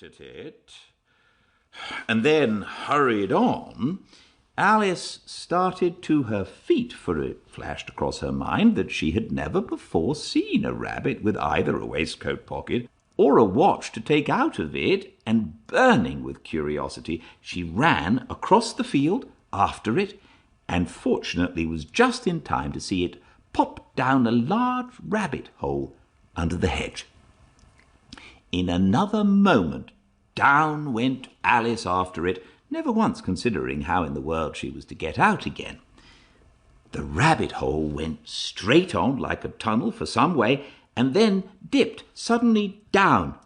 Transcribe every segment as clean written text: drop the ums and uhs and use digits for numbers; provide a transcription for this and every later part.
looked at it and then hurried on, Alice started to her feet, for it flashed across her mind that she had never before seen a rabbit with either a waistcoat pocket or a watch to take out of it, and burning with curiosity, she ran across the field after it, and fortunately was just in time to see it pop down a large rabbit hole under the hedge. In another moment, down went Alice after it, never once considering how in the world she was to get out again. The rabbit hole went straight on like a tunnel for some way, and then dipped suddenly down,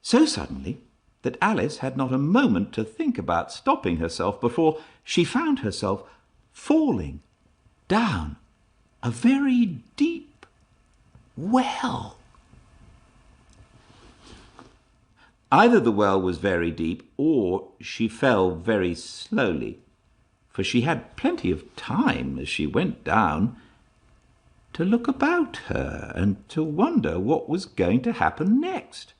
so suddenly that Alice had not a moment to think about stopping herself before she found herself falling down a very deep well. Either the well was very deep, or she fell very slowly, for she had plenty of time as she went down to look about her and to wonder what was going to happen next.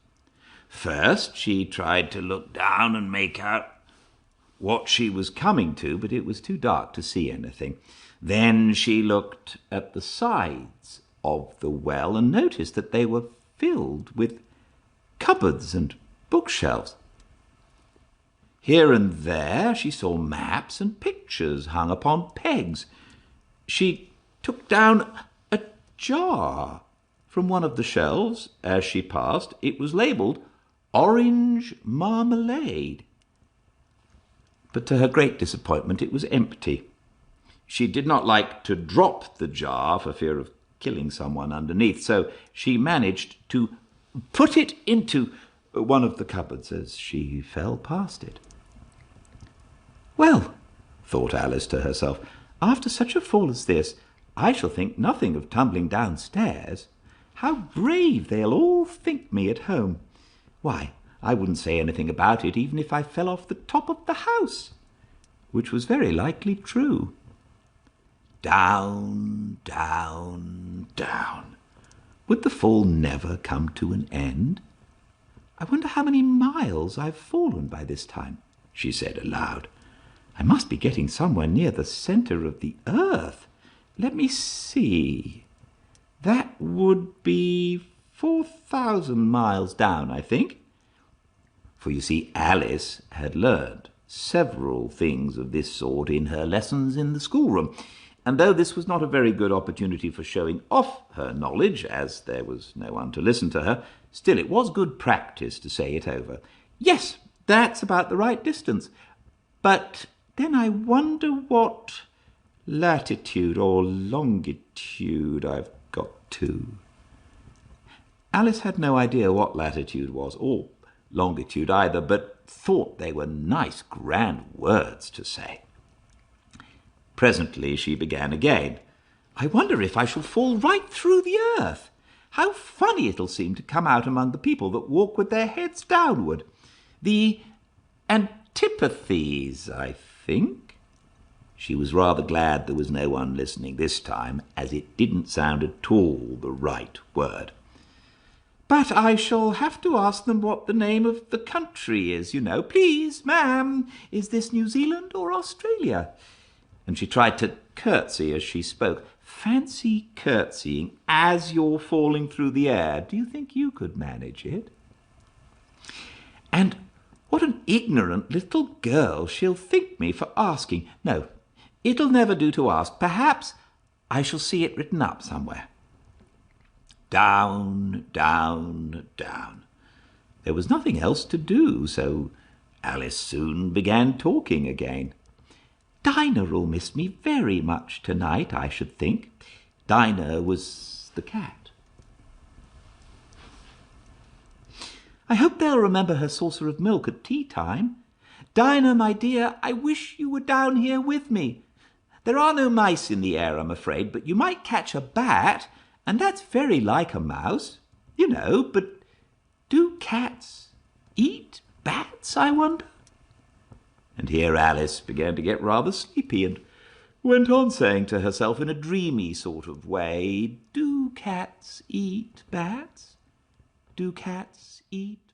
First she tried to look down and make out what she was coming to, but it was too dark to see anything. Then she looked at the sides of the well and noticed that they were filled with cupboards and bookshelves. Here and there she saw maps and pictures hung upon pegs. She took down a jar from one of the shelves as she passed. It was labelled orange marmalade, but to her great disappointment it was empty. She did not like to drop the jar for fear of killing someone underneath, so she managed to put it into one of the cupboards as she fell past it. Well, thought Alice to herself, after such a fall as this, I shall think nothing of tumbling downstairs. How brave they'll all think me at home. Why, I wouldn't say anything about it even if I fell off the top of the house, which was very likely true. Down, down, down. Would the fall never come to an end? I wonder how many miles I've fallen by this time, she said aloud. I must be getting somewhere near the centre of the earth. Let me see. That would be 4,000 miles down, I think. For you see, Alice had learned several things of this sort in her lessons in the schoolroom, and though this was not a very good opportunity for showing off her knowledge, as there was no one to listen to her, still it was good practice to say it over. Yes, that's about the right distance. But then I wonder what latitude or longitude I've got to. Alice had no idea what latitude was, or longitude either, but thought they were nice, grand words to say. Presently she began again. I wonder if I shall fall right through the earth. How funny it'll seem to come out among the people that walk with their heads downward. The antipathies, I think. She was rather glad there was no one listening this time, as it didn't sound at all the right word. But I shall have to ask them what the name of the country is, you know. Please, ma'am, is this New Zealand or Australia? And she tried to curtsy as she spoke. Fancy curtsying as you're falling through the air. Do you think you could manage it? And what an ignorant little girl she'll think me for asking. No, it'll never do to ask. Perhaps I shall see it written up somewhere. Down, down, down. There was nothing else to do, so Alice soon began talking again. Dinah'll miss me very much tonight, I should think. Dinah was the cat. I hope they'll remember her saucer of milk at tea time. Dinah, my dear, I wish you were down here with me. There are no mice in the air, I'm afraid, but you might catch a bat, and that's very like a mouse, you know. But do cats eat bats, I wonder? And here Alice began to get rather sleepy and went on saying to herself in a dreamy sort of way, Do cats eat bats? Do cats eat